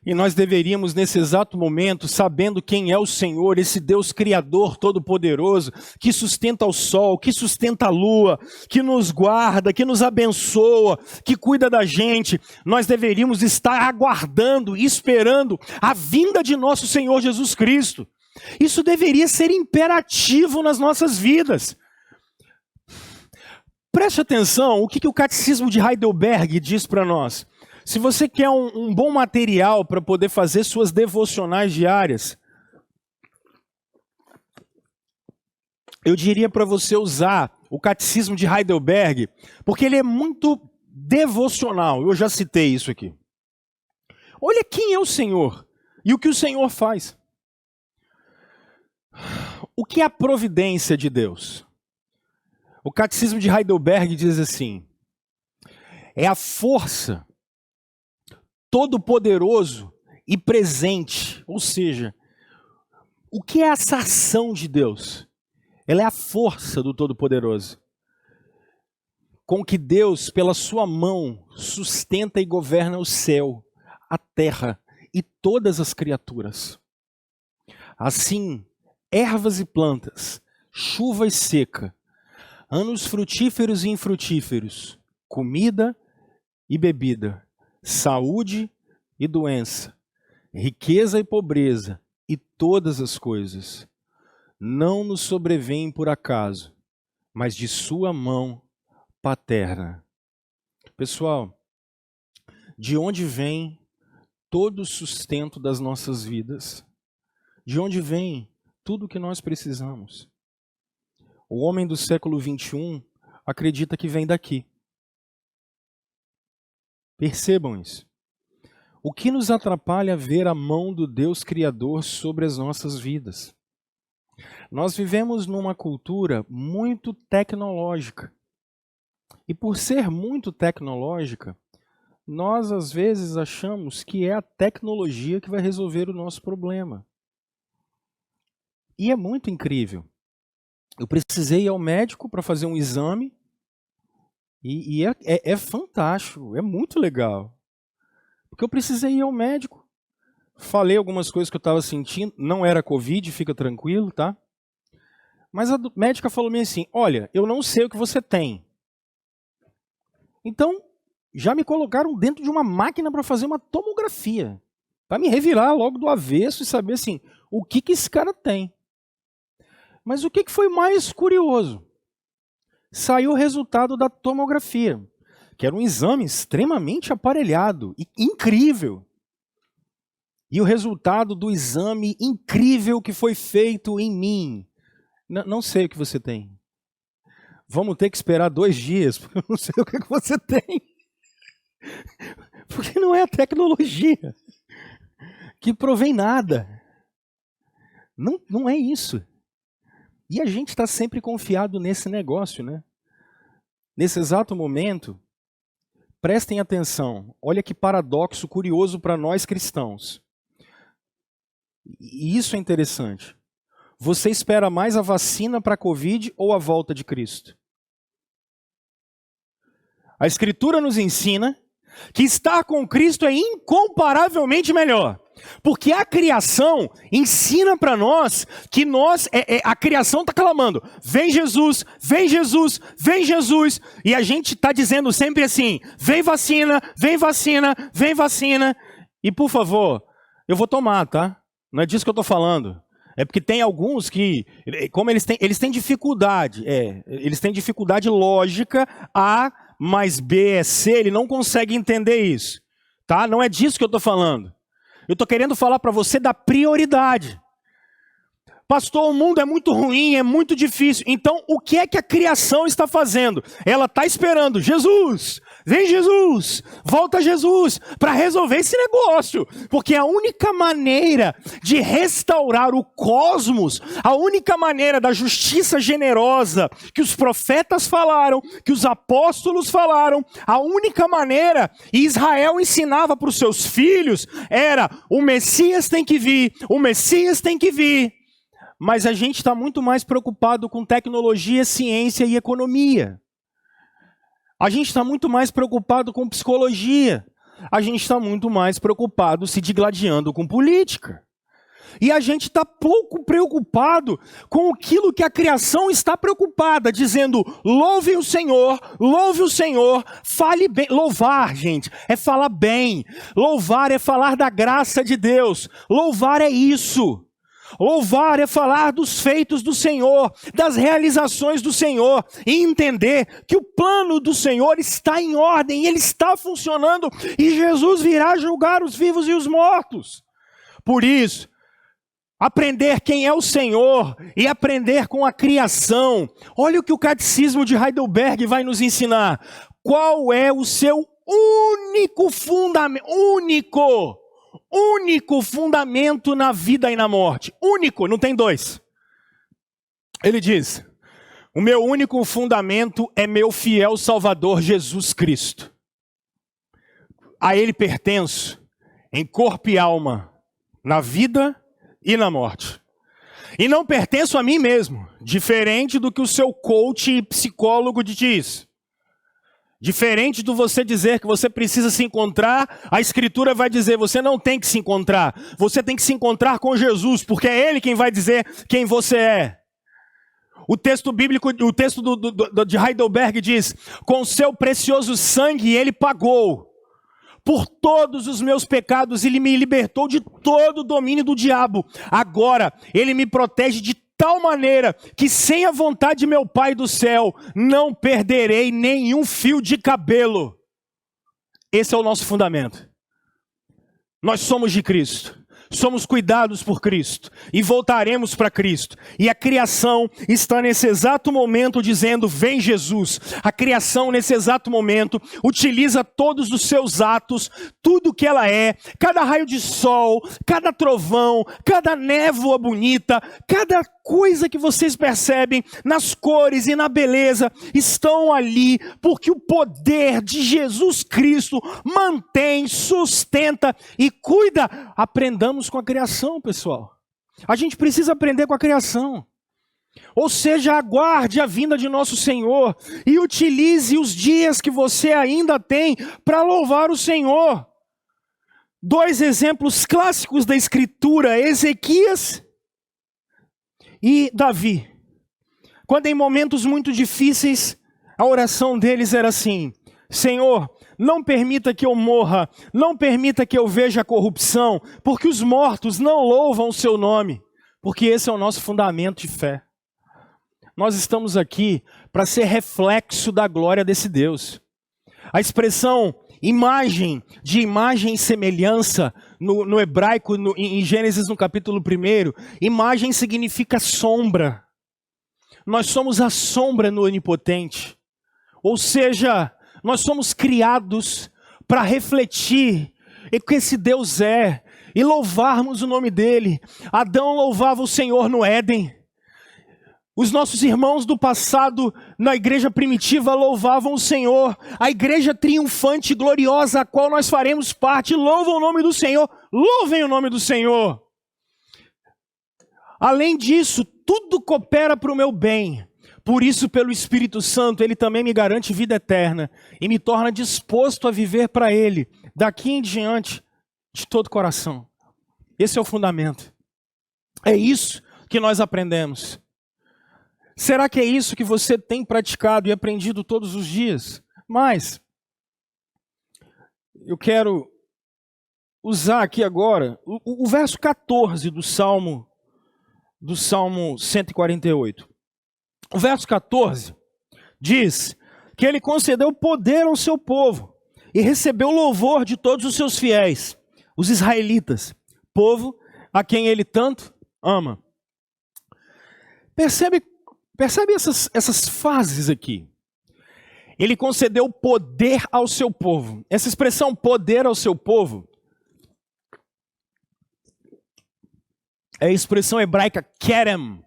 E nós deveríamos, nesse exato momento, sabendo quem é o Senhor, esse Deus Criador Todo-Poderoso, que sustenta o sol, que sustenta a lua, que nos guarda, que nos abençoa, que cuida da gente, nós deveríamos estar aguardando, esperando a vinda de nosso Senhor Jesus Cristo. Isso deveria ser imperativo nas nossas vidas. Preste atenção, o que o Catecismo de Heidelberg diz para nós. Se você quer um bom material para poder fazer suas devocionais diárias, eu diria para você usar o Catecismo de Heidelberg, porque ele é muito devocional. Eu já citei isso aqui. Olha quem é o Senhor e o que o Senhor faz. O que é a providência de Deus? O Catecismo de Heidelberg diz assim: é a força todo-poderoso e presente. Ou seja, o que é essa ação de Deus? Ela é a força do Todo-Poderoso, com que Deus, pela sua mão, sustenta e governa o céu, a terra e todas as criaturas. Assim, ervas e plantas, chuva e seca, anos frutíferos e infrutíferos, comida e bebida, saúde e doença, riqueza e pobreza, e todas as coisas não nos sobrevêm por acaso, mas de sua mão paterna. Pessoal, de onde vem todo o sustento das nossas vidas? De onde vem tudo o que nós precisamos? O homem do século 21 acredita que vem daqui. Percebam isso. O que nos atrapalha ver a mão do Deus Criador sobre as nossas vidas? Nós vivemos numa cultura muito tecnológica. E por ser muito tecnológica, nós às vezes achamos que é a tecnologia que vai resolver o nosso problema. E é muito incrível. Eu precisei ir ao médico para fazer um exame e é fantástico, é muito legal. Porque eu precisei ir ao médico. Falei algumas coisas que eu estava sentindo, não era Covid, fica tranquilo, tá? Mas a médica falou assim, olha, eu não sei o que você tem. Então, já me colocaram dentro de uma máquina para fazer uma tomografia. Para me revirar logo do avesso e saber assim, o que esse cara tem. Mas o que foi mais curioso? Saiu o resultado da tomografia, que era um exame extremamente aparelhado e incrível. E o resultado do exame incrível que foi feito em mim. Não sei o que você tem. Vamos ter que esperar 2 dias, porque eu não sei o que você tem. Porque não é a tecnologia que provém nada. Não é isso. E a gente está sempre confiado nesse negócio, né? Nesse exato momento, prestem atenção. Olha que paradoxo curioso para nós cristãos. E isso é interessante. Você espera mais a vacina para a Covid ou a volta de Cristo? A Escritura nos ensina que estar com Cristo é incomparavelmente melhor. Porque a criação ensina para nós que a criação está clamando, vem Jesus, vem Jesus, vem Jesus. E a gente está dizendo sempre assim, vem vacina, vem vacina, vem vacina. E por favor, eu vou tomar, tá? Não é disso que eu estou falando. É porque tem alguns que, como eles têm dificuldade, eles têm dificuldade lógica, A mais B é C, ele não consegue entender isso. Tá? Não é disso que eu estou falando. Eu estou querendo falar para você da prioridade. Pastor, o mundo é muito ruim, é muito difícil. Então, o que é que a criação está fazendo? Ela está esperando, Jesus, vem Jesus, volta Jesus, para resolver esse negócio. Porque a única maneira de restaurar o cosmos, a única maneira da justiça generosa que os profetas falaram, que os apóstolos falaram, a única maneira, e Israel ensinava para os seus filhos, era o Messias tem que vir, o Messias tem que vir. Mas a gente está muito mais preocupado com tecnologia, ciência e economia. A gente está muito mais preocupado com psicologia. A gente está muito mais preocupado se digladiando com política. E a gente está pouco preocupado com aquilo que a criação está preocupada, dizendo, louve o Senhor, fale bem. Louvar, gente, é falar bem. Louvar é falar da graça de Deus. Louvar é isso. Louvar é falar dos feitos do Senhor, das realizações do Senhor, e entender que o plano do Senhor está em ordem, ele está funcionando, e Jesus virá julgar os vivos e os mortos. Por isso, aprender quem é o Senhor e aprender com a criação. Olha o que o Catecismo de Heidelberg vai nos ensinar. Qual é o seu único fundamento, único fundamento na vida e na morte. Único, não tem 2. Ele diz, o meu único fundamento é meu fiel Salvador Jesus Cristo. A ele pertenço em corpo e alma, na vida e na morte. E não pertenço a mim mesmo, diferente do que o seu coach e psicólogo diz. Diferente de você dizer que você precisa se encontrar, a Escritura vai dizer, você não tem que se encontrar. Você tem que se encontrar com Jesus, porque é Ele quem vai dizer quem você é. O texto bíblico, o texto de Heidelberg diz: com seu precioso sangue ele pagou por todos os meus pecados, ele me libertou de todo o domínio do diabo. Agora ele me protege de tal maneira que sem a vontade de meu Pai do céu, não perderei nenhum fio de cabelo. Esse é o nosso fundamento. Nós somos de Cristo. Somos cuidados por Cristo e voltaremos para Cristo. E a criação está nesse exato momento dizendo: vem Jesus. A criação nesse exato momento utiliza todos os seus atos, tudo que ela é, cada raio de sol, cada trovão, cada névoa bonita, cada coisa que vocês percebem nas cores e na beleza, estão ali porque o poder de Jesus Cristo mantém, sustenta e cuida. Aprendamos com a criação, pessoal. A gente precisa aprender com a criação. Ou seja, aguarde a vinda de nosso Senhor e utilize os dias que você ainda tem para louvar o Senhor. 2 exemplos clássicos da Escritura: Ezequias e Davi. Quando em momentos muito difíceis, a oração deles era assim: Senhor, não permita que eu morra, não permita que eu veja a corrupção, porque os mortos não louvam o seu nome, porque esse é o nosso fundamento de fé. Nós estamos aqui para ser reflexo da glória desse Deus. A expressão imagem e semelhança no hebraico, em Gênesis no capítulo 1, imagem significa sombra. Nós somos a sombra no Onipotente. Ou seja, nós somos criados para refletir o que esse Deus é e louvarmos o nome dele. Adão louvava o Senhor no Éden. Os nossos irmãos do passado, na igreja primitiva, louvavam o Senhor. A igreja triunfante e gloriosa, a qual nós faremos parte, louva o nome do Senhor. Louvem o nome do Senhor. Além disso, tudo coopera para o meu bem. Por isso, pelo Espírito Santo, Ele também me garante vida eterna e me torna disposto a viver para Ele, daqui em diante, de todo o coração. Esse é o fundamento. É isso que nós aprendemos. Será que é isso que você tem praticado e aprendido todos os dias? Mas eu quero usar aqui agora o verso 14 do Salmo 148. O verso 14 diz que ele concedeu poder ao seu povo e recebeu o louvor de todos os seus fiéis, os israelitas, povo a quem ele tanto ama. Percebe essas fases aqui. Ele concedeu poder ao seu povo. Essa expressão poder ao seu povo é a expressão hebraica kerem,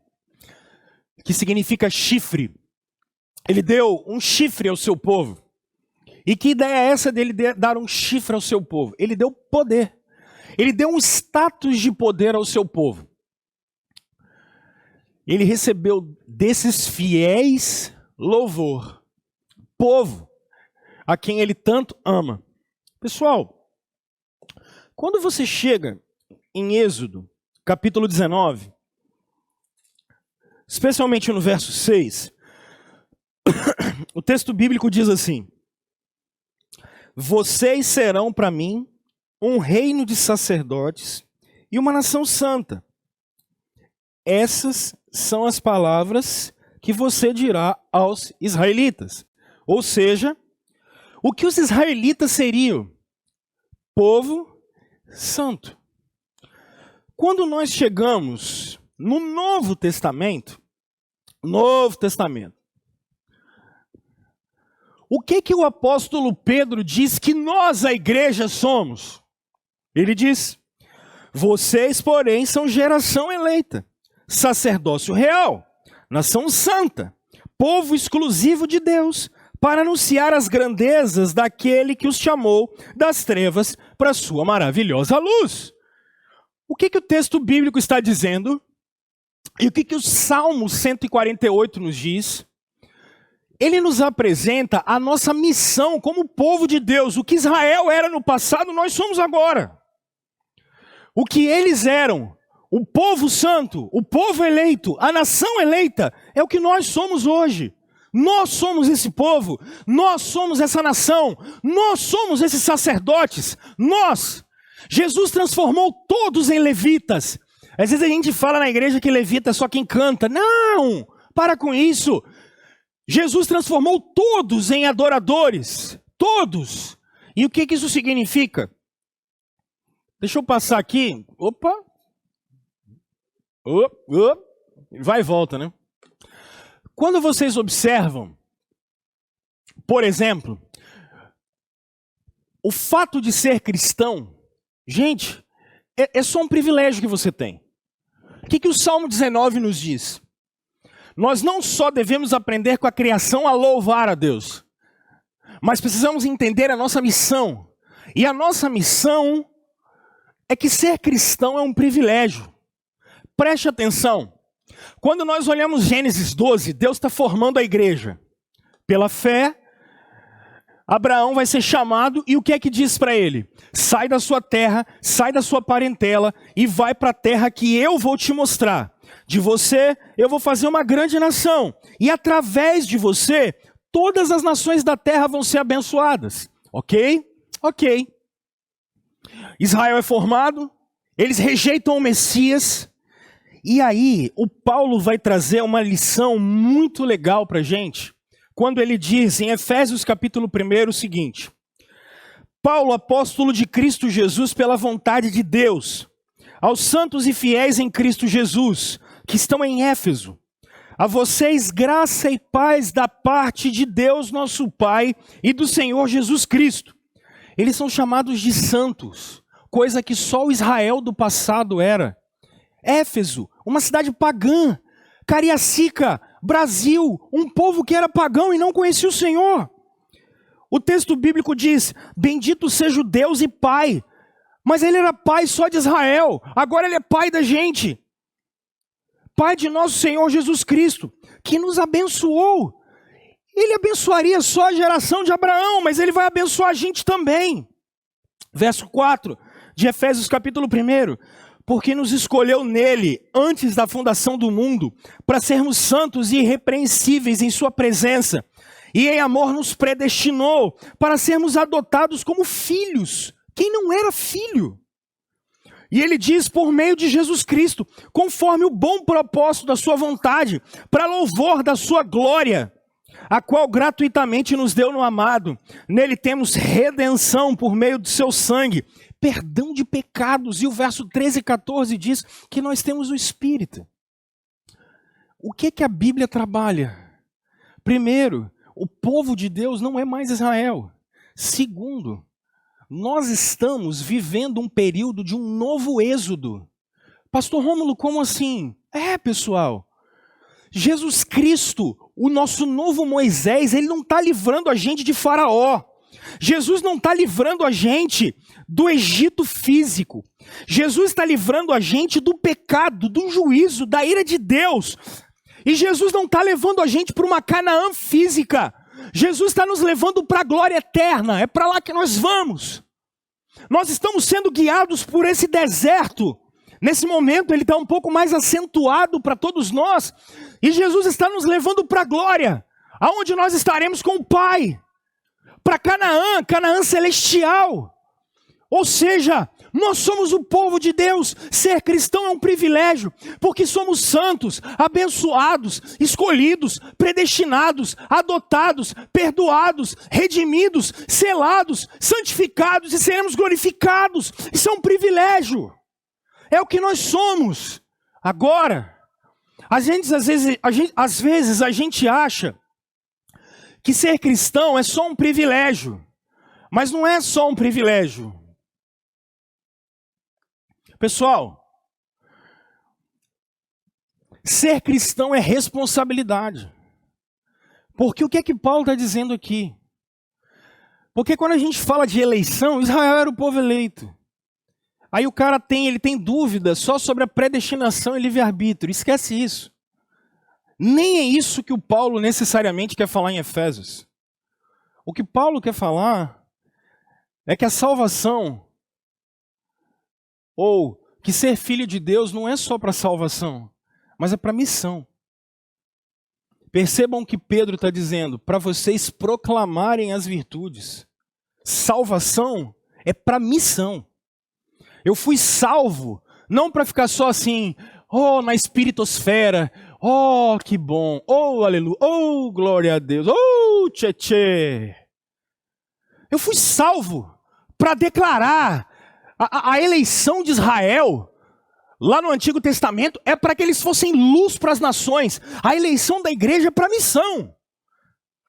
que significa chifre. Ele deu um chifre ao seu povo. E que ideia é essa dele dar um chifre ao seu povo? Ele deu poder. Ele deu um status de poder ao seu povo. Ele recebeu desses fiéis louvor. Povo a quem ele tanto ama. Pessoal, quando você chega em Êxodo, capítulo 19, especialmente no verso 6, o texto bíblico diz assim: vocês serão para mim um reino de sacerdotes e uma nação santa. Essas são as palavras que você dirá aos israelitas. Ou seja, o que os israelitas seriam? Povo santo. Quando nós chegamos no Novo Testamento, o que o apóstolo Pedro diz que nós, a igreja, somos? Ele diz: vocês, porém, são geração eleita, sacerdócio real, nação santa, povo exclusivo de Deus, para anunciar as grandezas daquele que os chamou das trevas para a sua maravilhosa luz. O que o texto bíblico está dizendo? E o que o Salmo 148 nos diz? Ele nos apresenta a nossa missão como povo de Deus. O que Israel era no passado, nós somos agora. O que eles eram, O povo santo, o povo eleito, a nação eleita, é o que nós somos hoje. Nós somos esse povo, nós somos essa nação, nós somos esses sacerdotes, nós. Jesus transformou todos em levitas. Às vezes a gente fala na igreja que levita é só quem canta. Não, para com isso. Jesus transformou todos em adoradores, todos. E o que isso significa? Deixa eu passar aqui. Opa. Vai e volta, né? Quando vocês observam, por exemplo, o fato de ser cristão, gente, é só um privilégio que você tem. O que o Salmo 19 nos diz? Nós não só devemos aprender com a criação a louvar a Deus, mas precisamos entender a nossa missão. E a nossa missão é que ser cristão é um privilégio. Preste atenção. Quando nós olhamos Gênesis 12, Deus está formando a igreja. Pela fé, Abraão vai ser chamado e o que é que diz para ele? Sai da sua terra, sai da sua parentela e vai para a terra que eu vou te mostrar. De você eu vou fazer uma grande nação e através de você todas as nações da terra vão ser abençoadas. Ok? Ok. Israel é formado, eles rejeitam o Messias. E aí, o Paulo vai trazer uma lição muito legal para a gente, quando ele diz em Efésios capítulo 1 o seguinte: Paulo, apóstolo de Cristo Jesus pela vontade de Deus, aos santos e fiéis em Cristo Jesus, que estão em Éfeso, a vocês graça e paz da parte de Deus nosso Pai e do Senhor Jesus Cristo. Eles são chamados de santos, coisa que só o Israel do passado era. Éfeso, uma cidade pagã. Cariacica, Brasil, um povo que era pagão e não conhecia o Senhor. O texto bíblico diz, bendito seja o Deus e Pai. Mas ele era pai só de Israel, agora ele é pai da gente. Pai de nosso Senhor Jesus Cristo, que nos abençoou. Ele abençoaria só a geração de Abraão, mas ele vai abençoar a gente também. Verso 4 de Efésios capítulo 1. Porque nos escolheu nele, antes da fundação do mundo, para sermos santos e irrepreensíveis em sua presença. E em amor nos predestinou para sermos adotados como filhos. Quem não era filho? E ele diz, por meio de Jesus Cristo, conforme o bom propósito da sua vontade, para louvor da sua glória, a qual gratuitamente nos deu no amado. Nele temos redenção por meio do seu sangue, perdão de pecados. E o verso 13 e 14 diz que nós temos o Espírito. O que a Bíblia trabalha? Primeiro, o povo de Deus não é mais Israel. Segundo, nós estamos vivendo um período de um novo êxodo. Pastor Rômulo, como assim? Pessoal, Jesus Cristo, o nosso novo Moisés, ele não está livrando a gente de Faraó. Jesus não está livrando a gente do Egito físico. Jesus está livrando a gente do pecado, do juízo, da ira de Deus. E Jesus não está levando a gente para uma Canaã física. Jesus está nos levando para a glória eterna. É para lá que nós vamos. Nós estamos sendo guiados por esse deserto. Nesse momento ele está um pouco mais acentuado para todos nós. E Jesus está nos levando para a glória, aonde nós estaremos com o Pai. Para Canaã, Canaã celestial. Ou seja, nós somos o povo de Deus. Ser cristão é um privilégio, porque somos santos, abençoados, escolhidos, predestinados, adotados, perdoados, redimidos, selados, santificados e seremos glorificados. Isso é um privilégio. É o que nós somos. Agora, às vezes a gente acha que ser cristão é só um privilégio. Mas não é só um privilégio. Pessoal, ser cristão é responsabilidade. Porque o que é que Paulo está dizendo aqui? Porque quando a gente fala de eleição, Israel era o povo eleito. Aí o cara ele tem dúvida só sobre a predestinação e livre-arbítrio. Esquece isso. Nem é isso que o Paulo necessariamente quer falar em Efésios. O que Paulo quer falar é que a salvação, ou que ser filho de Deus não é só para salvação, mas é para missão. Percebam o que Pedro está dizendo, para vocês proclamarem as virtudes. Salvação é para missão. Eu fui salvo, não para ficar só assim, oh, na espiritosfera, oh, que bom, oh, aleluia, oh, glória a Deus, oh, tchê, tchê. Eu fui salvo para declarar a eleição de Israel, lá no Antigo Testamento, é para que eles fossem luz para as nações. A eleição da igreja é para missão.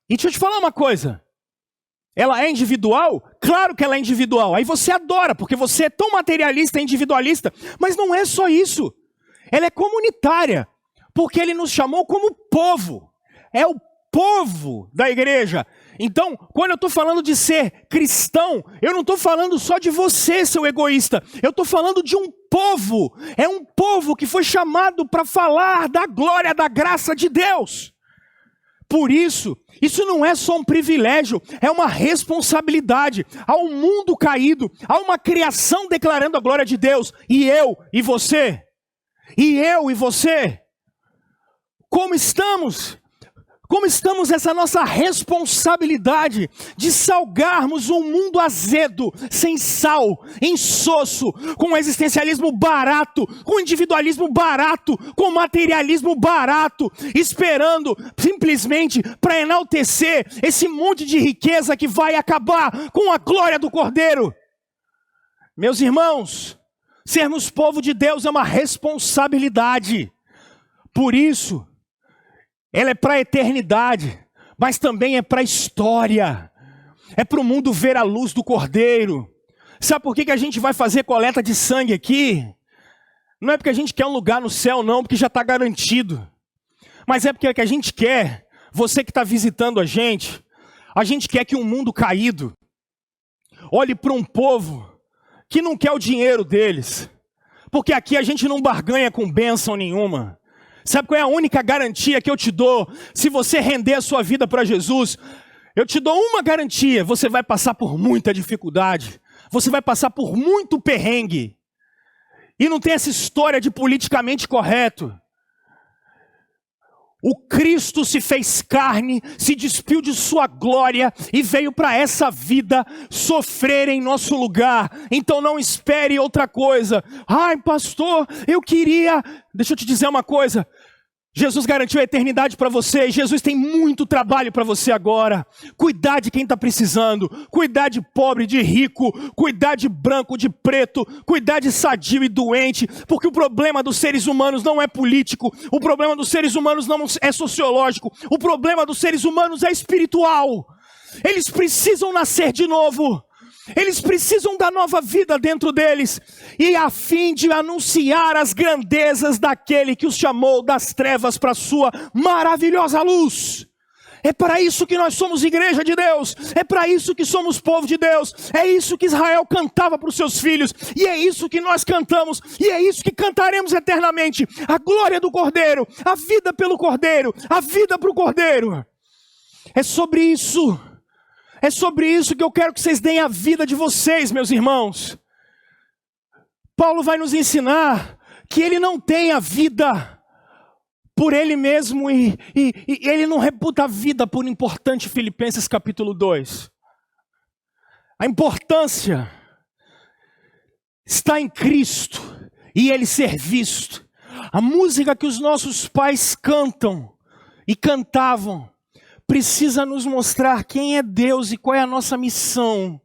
E deixa eu te falar uma coisa. Ela é individual? Claro que ela é individual. Aí você adora, porque você é tão materialista e individualista. Mas não é só isso. Ela é comunitária, porque ele nos chamou como povo. É o povo da igreja. Então, quando eu estou falando de ser cristão, eu não estou falando só de você, seu egoísta. Eu estou falando de um povo. É um povo que foi chamado para falar da glória, da graça de Deus. Por isso não é só um privilégio, é uma responsabilidade. Há um mundo caído, há uma criação declarando a glória de Deus. E eu e você. E eu e você. Como estamos? Como estamos nessa nossa responsabilidade de salgarmos um mundo azedo, sem sal, insosso, com existencialismo barato, com individualismo barato, com materialismo barato, esperando simplesmente para enaltecer esse monte de riqueza que vai acabar com a glória do Cordeiro. Meus irmãos, sermos povo de Deus é uma responsabilidade. Por isso, ela é para a eternidade, mas também é para a história. É para o mundo ver a luz do Cordeiro. Sabe por que a gente vai fazer coleta de sangue aqui? Não é porque a gente quer um lugar no céu, não, porque já está garantido. Mas é porque a gente quer, você que está visitando a gente quer que um mundo caído olhe para um povo que não quer o dinheiro deles. Porque aqui a gente não barganha com bênção nenhuma. Sabe qual é a única garantia que eu te dou? Se você render a sua vida para Jesus, eu te dou uma garantia: você vai passar por muita dificuldade, você vai passar por muito perrengue. E não tem essa história de politicamente correto. O Cristo se fez carne, se despiu de sua glória e veio para essa vida sofrer em nosso lugar. Então não espere outra coisa. Ai, pastor, eu queria... Deixa eu te dizer uma coisa. Jesus garantiu a eternidade para você. E Jesus tem muito trabalho para você agora. Cuidar de quem está precisando. Cuidar de pobre, de rico. Cuidar de branco, de preto. Cuidar de sadio e doente. Porque o problema dos seres humanos não é político. O problema dos seres humanos não é sociológico. O problema dos seres humanos é espiritual. Eles precisam nascer de novo. Eles precisam da nova vida dentro deles, e a fim de anunciar as grandezas daquele que os chamou das trevas para a sua maravilhosa luz. É para isso que nós somos igreja de Deus, é para isso que somos povo de Deus, é isso que Israel cantava para os seus filhos, e é isso que nós cantamos, e é isso que cantaremos eternamente: a glória do Cordeiro, a vida pelo Cordeiro, a vida para o Cordeiro. É sobre isso. É sobre isso que eu quero que vocês deem a vida de vocês, meus irmãos. Paulo vai nos ensinar que ele não tem a vida por ele mesmo e ele não reputa a vida por importante. Filipenses capítulo 2. A importância está em Cristo e ele ser visto. A música que os nossos pais cantam e cantavam precisa nos mostrar quem é Deus e qual é a nossa missão.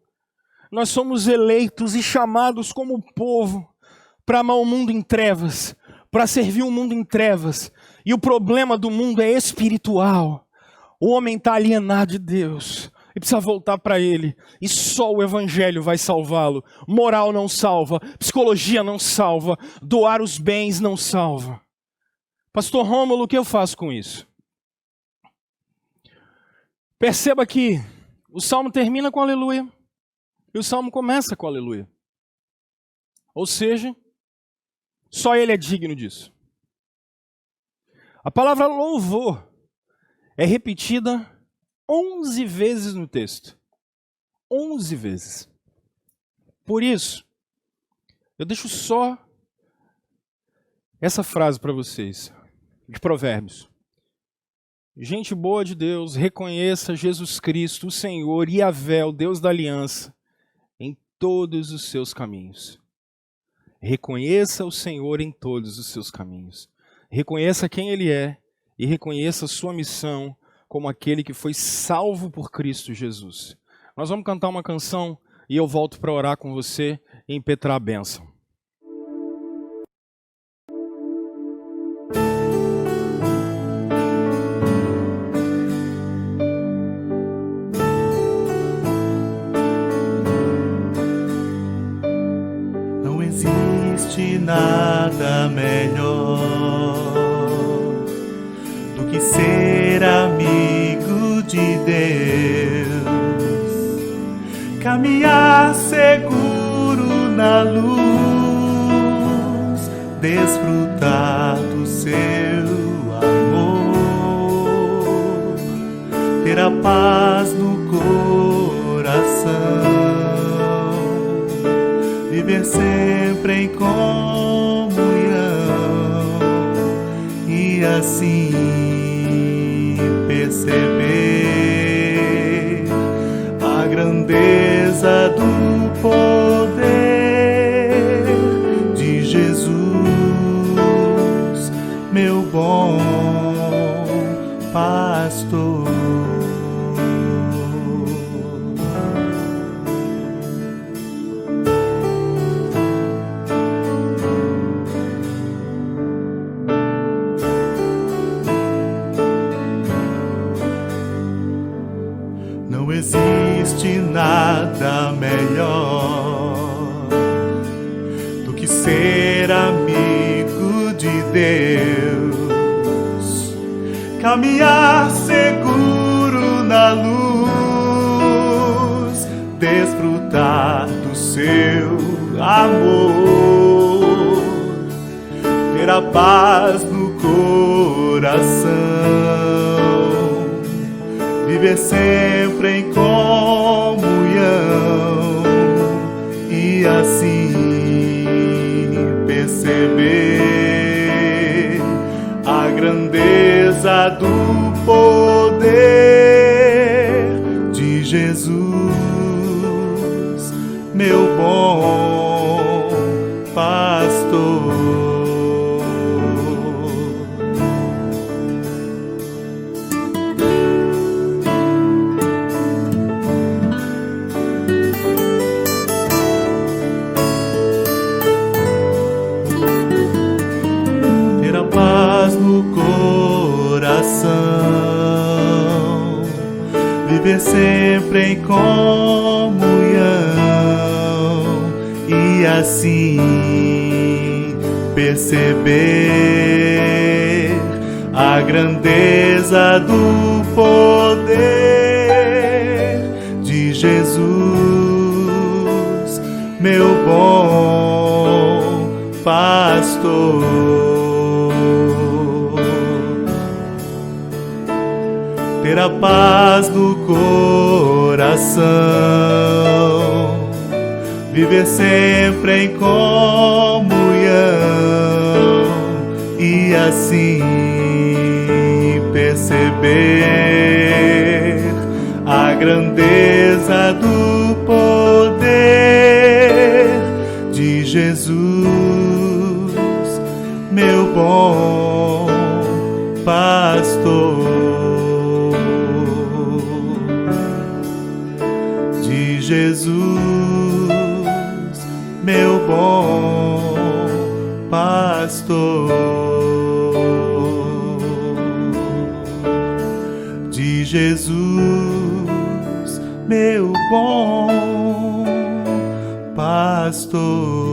Nós somos eleitos e chamados como povo para amar o mundo em trevas, para servir o mundo em trevas. E o problema do mundo é espiritual. O homem está alienado de Deus e precisa voltar para Ele. E só o Evangelho vai salvá-lo. Moral não salva, psicologia não salva, doar os bens não salva. Pastor Rômulo, o que eu faço com isso? Perceba que o Salmo termina com aleluia e o Salmo começa com aleluia. Ou seja, só Ele é digno disso. A palavra louvor é repetida 11 vezes no texto. 11 vezes. Por isso, eu deixo só essa frase para vocês, de Provérbios. Gente boa de Deus, reconheça Jesus Cristo, o Senhor, Yahvé, o Deus da aliança, em todos os seus caminhos. Reconheça o Senhor em todos os seus caminhos. Reconheça quem Ele é e reconheça a sua missão como aquele que foi salvo por Cristo Jesus. Nós vamos cantar uma canção e eu volto para orar com você e impetrar a bênção. Não existe nada melhor do que ser amigo de Deus, caminhar seguro na luz, desfrutar do seu amor, ter a paz no coração, viver sempre em comunhão e assim perceber a grandeza do poder de Jesus, meu bom pastor. Não existe nada melhor do que ser amigo de Deus, caminhar seguro na luz, desfrutar do seu amor, ter a paz no coração, viver sempre em comunhão e assim perceber a grandeza do poder de Jesus, meu bom pastor. No coração, viver sempre em comunhão e assim perceber a grandeza do poder de Jesus, meu bom pastor. Ter a paz no coração, viver sempre em comunhão e assim perceber a grandeza do poder de Jesus, meu bom pastor. Jesus, meu bom pastor, de Jesus, meu bom pastor.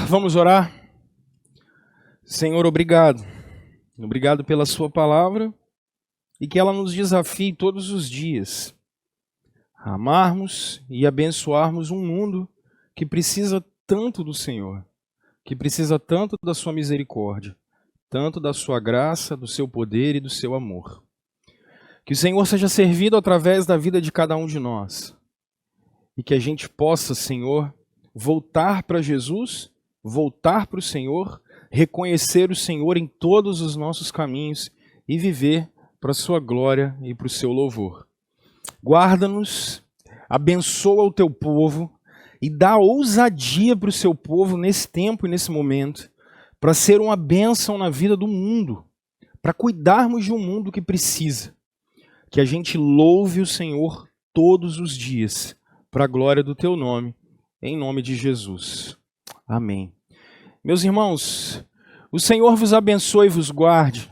Vamos orar? Senhor, obrigado. Obrigado pela sua palavra. e que ela nos desafie todos os dias a amarmos e abençoarmos um mundo que precisa tanto do Senhor, que precisa tanto da sua misericórdia, tanto da sua graça, do seu poder e do seu amor. Que o Senhor seja servido através da vida de cada um de nós e que a gente possa, Senhor, voltar para Jesus, voltar para o Senhor, reconhecer o Senhor em todos os nossos caminhos e viver para a sua glória e para o seu louvor. Guarda-nos, abençoa o teu povo e dá ousadia para o seu povo nesse tempo e nesse momento, para ser uma bênção na vida do mundo, para cuidarmos de um mundo que precisa. Que a gente louve o Senhor todos os dias, para a glória do teu nome, em nome de Jesus. Amém. Meus irmãos, o Senhor vos abençoe e vos guarde.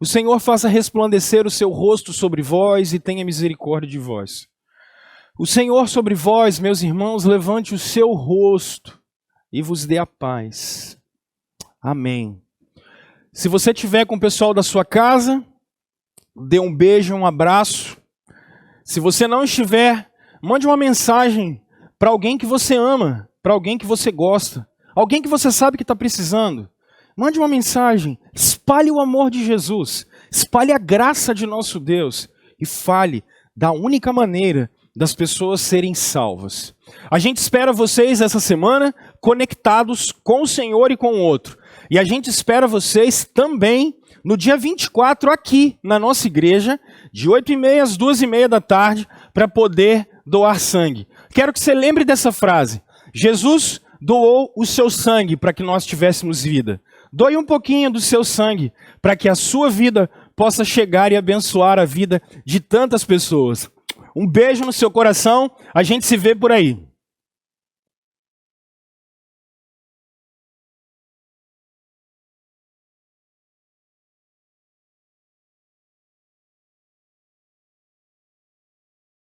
O Senhor faça resplandecer o seu rosto sobre vós e tenha misericórdia de vós. O Senhor sobre vós, meus irmãos, levante o seu rosto e vos dê a paz. Amém. Se você estiver com o pessoal da sua casa, dê um beijo, um abraço. Se você não estiver, mande uma mensagem para alguém que você ama, para alguém que você gosta, alguém que você sabe que está precisando. Mande uma mensagem, espalhe o amor de Jesus, espalhe a graça de nosso Deus e fale da única maneira das pessoas serem salvas. A gente espera vocês essa semana conectados com o Senhor e com o outro. E a gente espera vocês também no dia 24 aqui na nossa igreja, de 8h30 às 2h30 da tarde, para poder doar sangue. Quero que você lembre dessa frase. Jesus doou o seu sangue para que nós tivéssemos vida. Doe um pouquinho do seu sangue para que a sua vida possa chegar e abençoar a vida de tantas pessoas. Um beijo no seu coração, a gente se vê por aí.